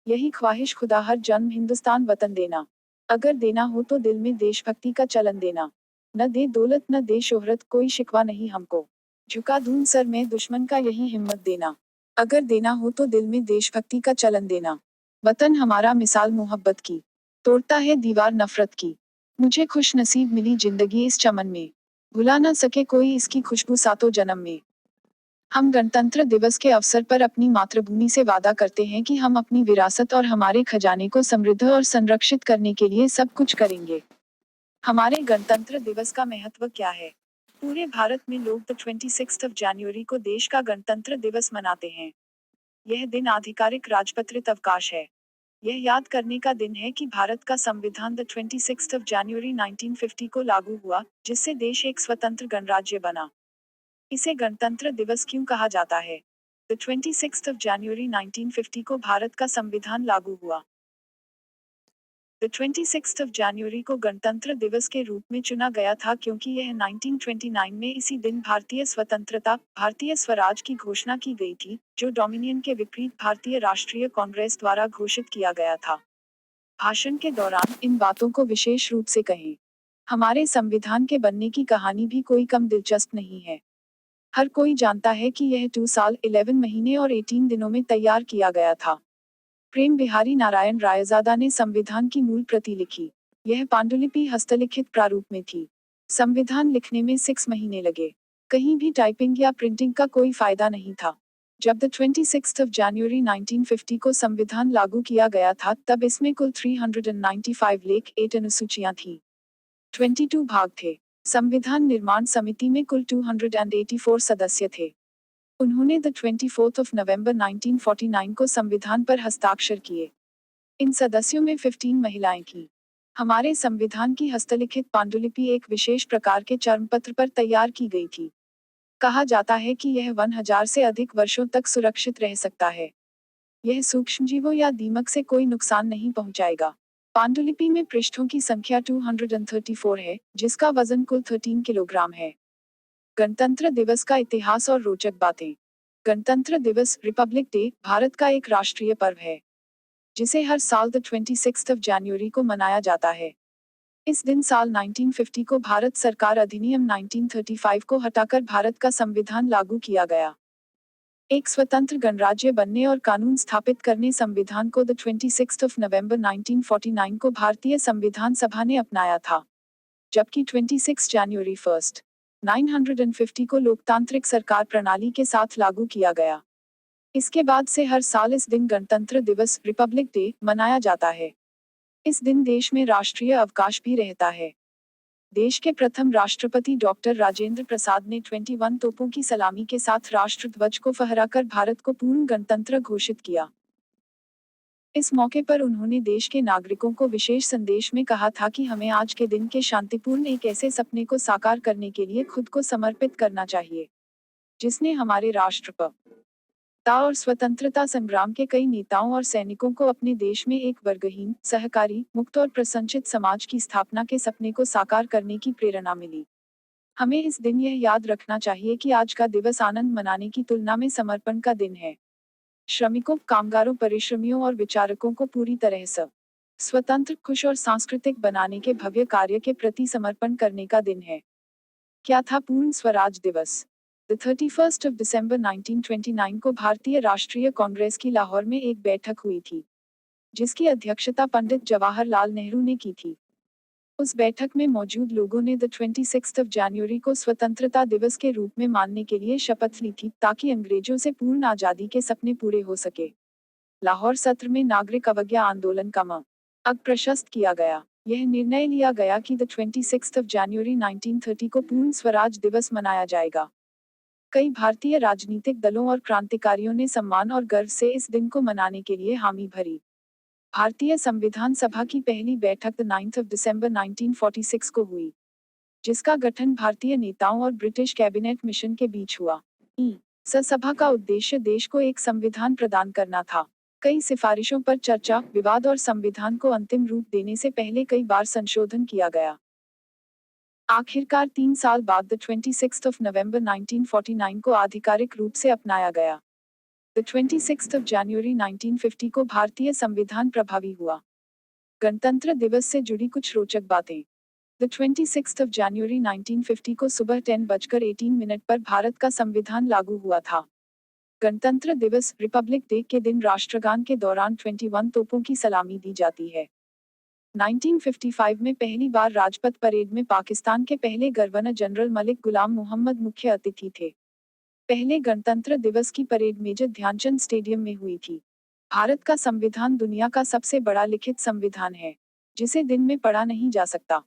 यही ख्वाहिश खुदा हर जन्म हिंदुस्तान वतन देना। अगर देना हो तो दिल में देशभक्ति का चलन देना। न दे दौलत न दे शोहरत, कोई शिकवा नहीं हमको। झुका दूं सर में दुश्मन का, यही हिम्मत देना। अगर देना हो तो दिल में देशभक्ति का चलन देना। वतन हमारा मिसाल मोहब्बत की, तोड़ता है दीवार नफरत की। मुझे खुश नसीब मिली जिंदगी इस चमन में, भुला ना सके कोई इसकी खुशबू सातों जन्म में। हम गणतंत्र दिवस के अवसर पर अपनी मातृभूमि से वादा करते हैं कि हम अपनी विरासत और हमारे खजाने को समृद्ध और संरक्षित करने के लिए सब कुछ करेंगे। हमारे गणतंत्र दिवस का महत्व क्या है? पूरे भारत में लोग द 26 जनवरी को देश का गणतंत्र दिवस मनाते हैं। यह दिन आधिकारिक राजपत्रित अवकाश है। यह याद करने का दिन है कि भारत का संविधान द 26 जनवरी 1950 को लागू हुआ, जिससे देश एक स्वतंत्र गणराज्य बना। इसे गणतंत्र दिवस क्यों कहा जाता है? द 26 जनवरी 1950 को भारत का संविधान लागू हुआ। द 26 जनवरी को गणतंत्र दिवस के रूप में चुना गया था क्योंकि यह 1929 में इसी दिन भारतीय स्वतंत्रता, भारतीय स्वराज की घोषणा की गई थी, जो डोमिनियन के विपरीत भारतीय राष्ट्रीय कांग्रेस द्वारा घोषित किया गया था। भाषण के दौरान इन बातों को विशेष रूप से कहें। हमारे संविधान के बनने की कहानी भी कोई कम दिलचस्प नहीं है। हर कोई जानता है कि यह 2 साल 11 महीने और 18 दिनों में तैयार किया गया था। प्रेम बिहारी नारायण रायजादा ने संविधान की मूल प्रति लिखी। यह पांडुलिपि हस्तलिखित प्रारूप में थी। संविधान लिखने में 6 महीने लगे। कहीं भी टाइपिंग या प्रिंटिंग का कोई फायदा नहीं था। जब द 26 जनवरी 1950 को संविधान लागू किया गया था, तब इसमें कुल 395 लेख 8 अनुसूचियां थीं। 22 भाग थे। संविधान निर्माण समिति में कुल 284 सदस्य थे। उन्होंने द 24 नवंबर 1949 को संविधान पर हस्ताक्षर किए। इन सदस्यों में 15 महिलाएं थीं। हमारे संविधान की हस्तलिखित पांडुलिपि एक विशेष प्रकार के चर्मपत्र पर तैयार की गई थी। कहा जाता है कि यह 1000 से अधिक वर्षों तक सुरक्षित रह सकता है। यह सूक्ष्मजीवों या दीमक से कोई नुकसान नहीं पहुंचाएगा। पांडुलिपि में पृष्ठों की संख्या 234 है, जिसका वजन कुल 13 किलोग्राम है। गणतंत्र दिवस का इतिहास और रोचक बातें। गणतंत्र दिवस, रिपब्लिक डे, भारत का एक राष्ट्रीय पर्व है, जिसे हर साल द 26 जनवरी को मनाया जाता है। इस दिन साल 1950 को भारत सरकार अधिनियम 1935 को हटाकर भारत का संविधान लागू किया गया। एक स्वतंत्र गणराज्य बनने और कानून स्थापित करने संविधान को द 26 नवंबर 1949 को भारतीय संविधान सभा ने अपनाया था, जबकि 26 जनवरी 1950 को लोकतांत्रिक सरकार प्रणाली के साथ लागू किया गया। इसके बाद से हर साल इस दिन गणतंत्र दिवस, रिपब्लिक डे, मनाया जाता है। इस दिन देश में राष्ट्रीय अवकाश भी रहता है। देश के प्रथम राष्ट्रपति डॉक्टर राजेंद्र प्रसाद ने 21 तोपों की सलामी के साथ राष्ट्रध्वज को फहराकर भारत को पूर्ण गणतंत्र घोषित किया। इस मौके पर उन्होंने देश के नागरिकों को विशेष संदेश में कहा था कि हमें आज के दिन के शांतिपूर्ण एक ऐसे सपने को साकार करने के लिए खुद को समर्पित करना चाहिए, जिसने हमारे राष्ट्रपिता और स्वतंत्रता संग्राम के कई नेताओं और सैनिकों को अपने देश में एक वर्गहीन, सहकारी, मुक्त और प्रसन्नचित्त समाज की स्थापना के सपने को साकार करने की प्रेरणा मिली। हमें इस दिन यह याद रखना चाहिए कि आज का दिवस आनंद मनाने की तुलना में समर्पण का दिन है। श्रमिकों, कामगारों, परिश्रमियों और विचारकों को पूरी तरह से स्वतंत्र, खुश और सांस्कृतिक बनाने के भव्य कार्य के प्रति समर्पण करने का दिन है। क्या था पूर्ण स्वराज दिवस? द 31 दिसंबर 1929 को भारतीय राष्ट्रीय कांग्रेस की लाहौर में एक बैठक हुई थी, जिसकी अध्यक्षता पंडित जवाहरलाल नेहरू ने की थी। उस बैठक में मौजूद लोगों ने द 26 जनवरी को स्वतंत्रता दिवस के रूप में मानने के लिए शपथ ली थी, ताकि अंग्रेजों से पूर्ण आजादी के सपने पूरे हो सके। लाहौर सत्र में नागरिक अवज्ञा आंदोलन का मार्ग प्रशस्त किया गया। यह निर्णय लिया गया कि द 26 जनवरी 1930 को पूर्ण स्वराज दिवस मनाया जाएगा। कई भारतीय राजनीतिक दलों और क्रांतिकारियों ने सम्मान और गर्व से इस दिन को मनाने के लिए हामी भरी। भारतीय संविधान सभा की पहली बैठक द 9 दिसंबर 1946 को हुई, जिसका गठन भारतीय नेताओं और ब्रिटिश कैबिनेट मिशन के बीच हुआ। सभा का उद्देश्य देश को एक संविधान प्रदान करना था। कई सिफारिशों पर चर्चा, विवाद और संविधान को अंतिम रूप देने से पहले कई बार संशोधन किया गया। आखिरकार 3 साल बाद द 26 नवंबर 1949 को आधिकारिक रूप से अपनाया गया। The 26th of January 1950 को भारतीय संविधान प्रभावी हुआ। गणतंत्र दिवस से जुड़ी कुछ रोचक बातें। The 26th of January 1950 को सुबह 10:18 पर भारत का संविधान लागू हुआ था। गणतंत्र दिवस रिपब्लिक डे के दिन राष्ट्रगान के दौरान 21 तोपों की सलामी दी जाती है। 1955 में पहली बार राजपथ परेड में पाकिस्तान के पहले गवर्नर जनरल मलिक गुलाम मोहम्मद मुख्य अतिथि थे। पहले गणतंत्र दिवस की परेड मेजर ध्यानचंद स्टेडियम में हुई थी। भारत का संविधान दुनिया का सबसे बड़ा लिखित संविधान है, जिसे दिन में पढ़ा नहीं जा सकता।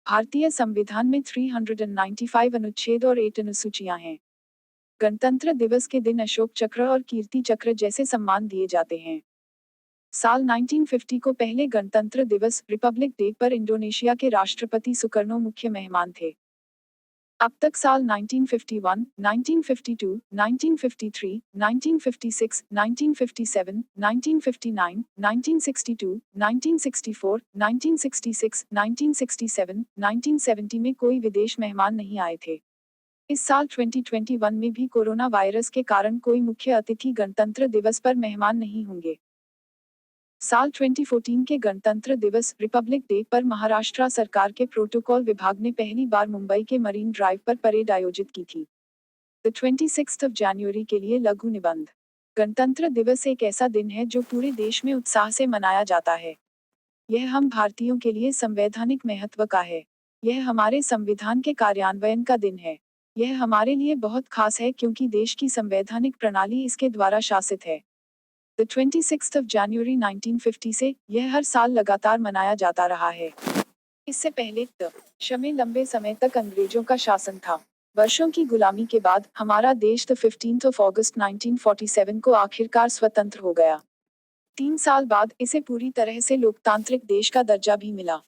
भारतीय संविधान में 395 अनुच्छेद और 8 अनुसूचियां हैं। गणतंत्र दिवस के दिन अशोक चक्र और कीर्ति चक्र जैसे सम्मान दिए जाते हैं। साल 1950 को पहले गणतंत्र दिवस रिपब्लिक डे पर इंडोनेशिया के राष्ट्रपति सुकर्नो मुख्य मेहमान थे। अब तक साल 1951, 1952, 1953, 1956, 1957, 1959, 1962, 1964, 1966, 1967, 1970 में कोई विदेश मेहमान नहीं आए थे। इस साल 2021 में भी कोरोना वायरस के कारण कोई मुख्य अतिथि गणतंत्र दिवस पर मेहमान नहीं होंगे। साल 2014 के गणतंत्र दिवस रिपब्लिक डे पर महाराष्ट्र सरकार के प्रोटोकॉल विभाग ने पहली बार मुंबई के मरीन ड्राइव पर परेड आयोजित की थी। The 26th of January के लिए लघु निबंध। गणतंत्र दिवस एक ऐसा दिन है जो पूरे देश में उत्साह से मनाया जाता है। यह हम भारतीयों के लिए संवैधानिक महत्व का है। यह हमारे संविधान के कार्यान्वयन का दिन है। यह हमारे लिए बहुत खास है क्योंकि देश की संवैधानिक प्रणाली इसके द्वारा शासित है। The 26th of January 1950 से यह हर साल लगातार मनाया जाता रहा है। इससे पहले देश में लंबे समय तक अंग्रेजों का शासन था। वर्षों की गुलामी के बाद हमारा देश 15 अगस्त 1947 को आखिरकार स्वतंत्र हो गया। 3 साल बाद इसे पूरी तरह से लोकतांत्रिक देश का दर्जा भी मिला।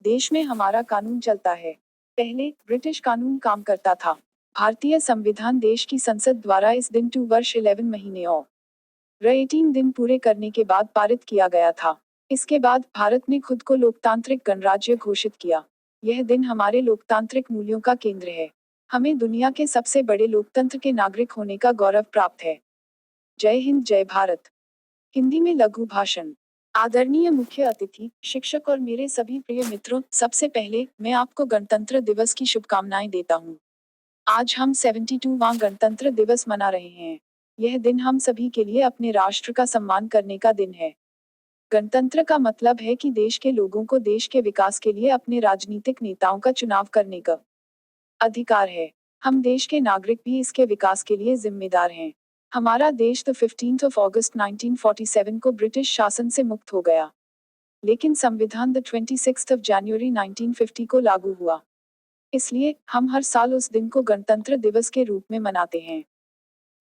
देश में हमारा कानून चलता है। पहले ब्रिटिश कानून काम करता था। भारतीय संविधान देश की संसद द्वारा इस दिन 2 वर्ष 11 महीने और 18 दिन पूरे करने के बाद पारित किया गया था। इसके बाद भारत ने खुद को लोकतांत्रिक गणराज्य घोषित किया। यह दिन हमारे लोकतांत्रिक मूल्यों का केंद्र है। हमें दुनिया के सबसे बड़े लोकतंत्र के नागरिक होने का गौरव प्राप्त है। जय हिंद, जय भारत। हिंदी में लघु भाषण। आदरणीय मुख्य अतिथि, शिक्षक और मेरे सभी प्रिय मित्रों, सबसे पहले मैं आपको गणतंत्र दिवस की शुभकामनाएं देता हूँ। आज हम 72वां गणतंत्र दिवस मना रहे हैं। यह दिन हम सभी के लिए अपने राष्ट्र का सम्मान करने का दिन है। गणतंत्र का मतलब है कि देश के लोगों को देश के विकास के लिए अपने राजनीतिक नेताओं का चुनाव करने का अधिकार है। हम देश के नागरिक भी इसके विकास के लिए जिम्मेदार हैं। हमारा देश 15 अगस्त 1947 को ब्रिटिश शासन से मुक्त हो गया, लेकिन संविधान 26 जनवरी 1950 को लागू हुआ। इसलिए हम हर साल उस दिन को गणतंत्र दिवस के रूप में मनाते हैं।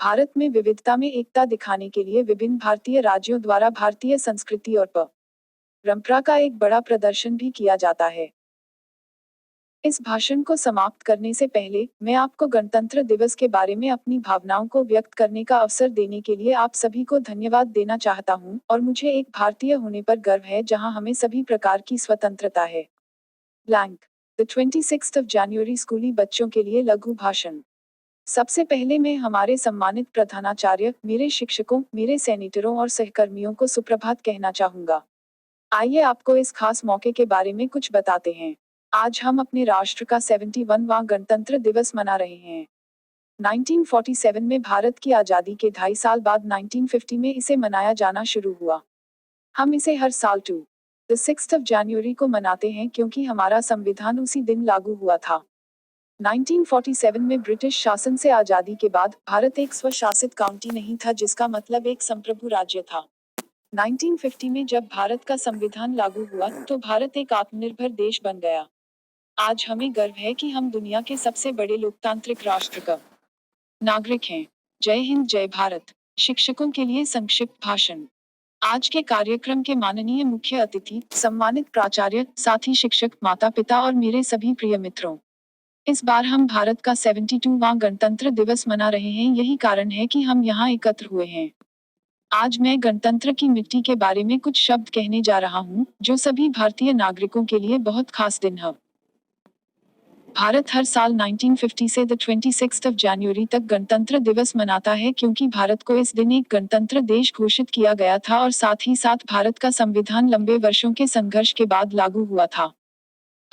भारत में विविधता में एकता दिखाने के लिए विभिन्न भारतीय राज्यों द्वारा भारतीय संस्कृति और परंपरा का एक बड़ा प्रदर्शन भी किया जाता है। इस भाषण को समाप्त करने से पहले मैं आपको गणतंत्र दिवस के बारे में अपनी भावनाओं को व्यक्त करने का अवसर देने के लिए आप सभी को धन्यवाद देना चाहता हूं, और मुझे एक भारतीय होने पर गर्व है जहां हमें सभी प्रकार की स्वतंत्रता है। ब्लैंक। द 26 जनवरी स्कूली बच्चों के लिए लघु भाषण। सबसे पहले मैं हमारे सम्मानित प्रधानाचार्य, मेरे शिक्षकों, मेरे सेनेटरों और सहकर्मियों को सुप्रभात कहना चाहूंगा। आइए आपको इस खास मौके के बारे में कुछ बताते हैं। आज हम अपने राष्ट्र का 71वां गणतंत्र दिवस मना रहे हैं। 1947 में भारत की आज़ादी के 2.5 साल बाद 1950 में इसे मनाया जाना शुरू हुआ। हम इसे हर साल 6 जनवरी को मनाते हैं क्योंकि हमारा संविधान उसी दिन लागू हुआ था। 1947 में ब्रिटिश शासन से आज़ादी के बाद भारत एक स्वशासित काउंटी नहीं था, जिसका मतलब एक संप्रभु राज्य था। 1950 में जब भारत का संविधान लागू हुआ तो भारत एक आत्मनिर्भर देश बन गया। आज हमें गर्व है कि हम दुनिया के सबसे बड़े लोकतांत्रिक राष्ट्र का नागरिक हैं। जय हिंद, जय भारत। शिक्षकों के लिए संक्षिप्त भाषण। आज के कार्यक्रम के माननीय मुख्य अतिथि, सम्मानित प्राचार्य, साथी शिक्षक, माता पिता और मेरे सभी प्रिय मित्रों, इस बार हम भारत का 72वां गणतंत्र दिवस मना रहे हैं। यही कारण है कि हम यहाँ एकत्र हुए हैं। आज मैं गणतंत्र की मिट्टी के बारे में कुछ शब्द कहने जा रहा हूँ, जो सभी भारतीय नागरिकों के लिए बहुत खास दिन है। भारत हर साल 1950 से 26 जनवरी तक गणतंत्र दिवस मनाता है क्योंकि भारत को इस दिन एक गणतंत्र देश घोषित किया गया था और साथ ही साथ भारत का संविधान लंबे वर्षों के संघर्ष के बाद लागू हुआ था।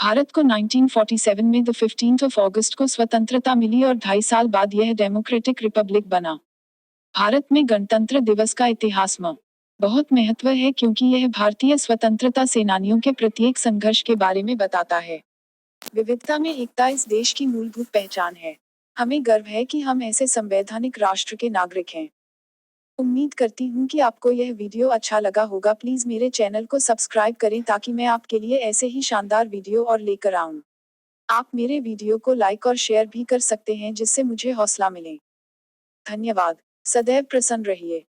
भारत को 1947 में 15 अगस्त को स्वतंत्रता मिली और 2.5 साल बाद यह डेमोक्रेटिक रिपब्लिक बना। भारत में गणतंत्र दिवस का इतिहास में बहुत महत्व है क्योंकि यह भारतीय स्वतंत्रता सेनानियों के प्रत्येक संघर्ष के बारे में बताता है। विविधता में एकता इस देश की मूलभूत पहचान है। हमें गर्व है कि हम ऐसे संवैधानिक राष्ट्र के नागरिक हैं। उम्मीद करती हूँ कि आपको यह वीडियो अच्छा लगा होगा। प्लीज मेरे चैनल को सब्सक्राइब करें ताकि मैं आपके लिए ऐसे ही शानदार वीडियो और लेकर आऊँ। आप मेरे वीडियो को लाइक और शेयर भी कर सकते हैं जिससे मुझे हौसला मिले। धन्यवाद। सदैव प्रसन्न रहिए।